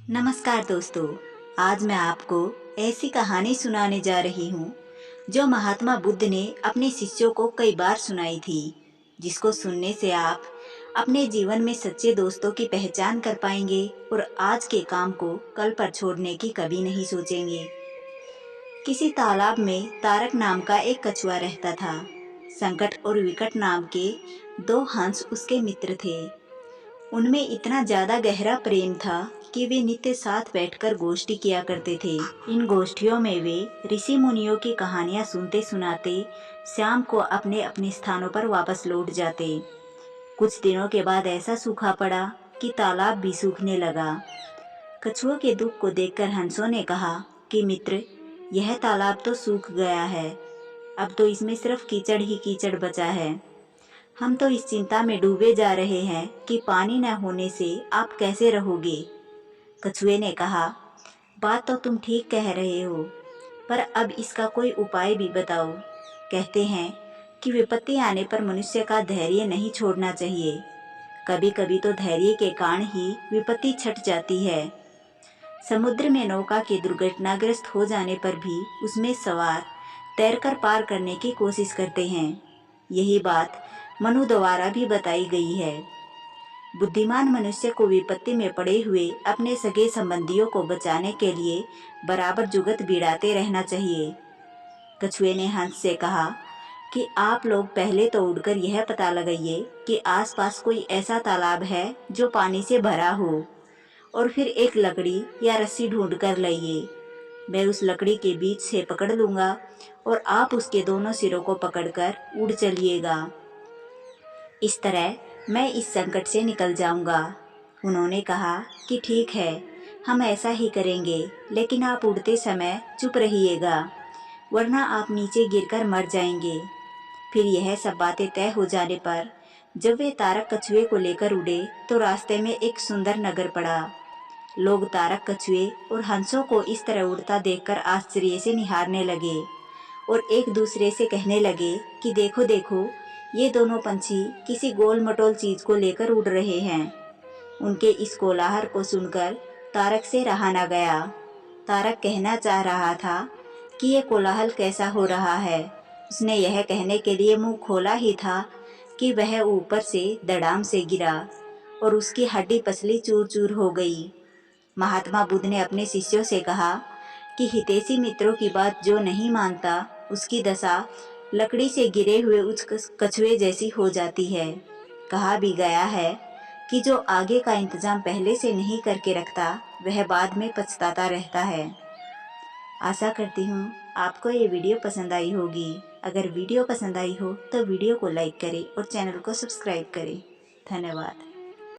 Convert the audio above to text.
नमस्कार दोस्तों। आज मैं आपको ऐसी कहानी सुनाने जा रही हूँ जो महात्मा बुद्ध ने अपने शिष्यों को कई बार सुनाई थी, जिसको सुनने से आप अपने जीवन में सच्चे दोस्तों की पहचान कर पाएंगे और आज के काम को कल पर छोड़ने की कभी नहीं सोचेंगे। किसी तालाब में तारक नाम का एक कछुआ रहता था। संकट और विकट नाम के दो हंस उसके मित्र थे। उनमें इतना ज्यादा गहरा प्रेम था कि वे नित्य साथ बैठकर गोष्ठी किया करते थे। इन गोष्ठियों में वे ऋषि मुनियों की कहानियां सुनते सुनाते शाम को अपने अपने स्थानों पर वापस लौट जाते। कुछ दिनों के बाद ऐसा सूखा पड़ा कि तालाब भी सूखने लगा। कछुआ के दुख को देखकर हंसों ने कहा कि मित्र, यह तालाब तो सूख गया है, अब तो इसमें सिर्फ कीचड़ ही कीचड़ बचा है। हम तो इस चिंता में डूबे जा रहे हैं कि पानी न होने से आप कैसे रहोगे। कछुए ने कहा, बात तो तुम ठीक कह रहे हो, पर अब इसका कोई उपाय भी बताओ। कहते हैं कि विपत्ति आने पर मनुष्य का धैर्य नहीं छोड़ना चाहिए। कभी कभी तो धैर्य के कारण ही विपत्ति छट जाती है। समुद्र में नौका के दुर्घटनाग्रस्त हो जाने पर भी उसमें सवार तैरकर पार करने की कोशिश करते हैं। यही बात मनु द्वारा भी बताई गई है। बुद्धिमान मनुष्य को विपत्ति में पड़े हुए अपने सगे संबंधियों को बचाने के लिए बराबर जुगत भिड़ाते रहना चाहिए। कछुए ने हंस से कहा कि आप लोग पहले तो उड़कर यह पता लगाइए कि आसपास कोई ऐसा तालाब है जो पानी से भरा हो, और फिर एक लकड़ी या रस्सी ढूंढ कर लाइए। मैं उस लकड़ी के बीच से पकड़ लूंगा और आप उसके दोनों सिरों को पकड़कर उड़ चलिएगा। इस तरह मैं इस संकट से निकल जाऊंगा। उन्होंने कहा कि ठीक है, हम ऐसा ही करेंगे, लेकिन आप उड़ते समय चुप रहिएगा, वरना आप नीचे गिरकर मर जाएंगे। फिर यह सब बातें तय हो जाने पर जब वे तारक कछुए को लेकर उड़े तो रास्ते में एक सुंदर नगर पड़ा। लोग तारक कछुए और हंसों को इस तरह उड़ता देखकर आश्चर्य से निहारने लगे और एक दूसरे से कहने लगे कि देखो देखो, ये दोनों पंछी किसी गोल मटोल चीज को लेकर उड़ रहे हैं। उनके इस कोलाहल को सुनकर तारक से रहा न गया। तारक कहना चाह रहा था कि ये कोलाहल कैसा हो रहा है। उसने यह कहने के लिए मुंह खोला ही था कि वह ऊपर से धड़ाम से गिरा और उसकी हड्डी पसली चूर चूर हो गई। महात्मा बुद्ध ने अपने शिष्यों से कहा कि हितैषी मित्रों की बात जो नहीं मानता, उसकी दशा लकड़ी से गिरे हुए उस कछुए जैसी हो जाती है। कहा भी गया है कि जो आगे का इंतजाम पहले से नहीं करके रखता, वह बाद में पछताता रहता है। आशा करती हूँ आपको ये वीडियो पसंद आई होगी। अगर वीडियो पसंद आई हो तो वीडियो को लाइक करें और चैनल को सब्सक्राइब करें। धन्यवाद।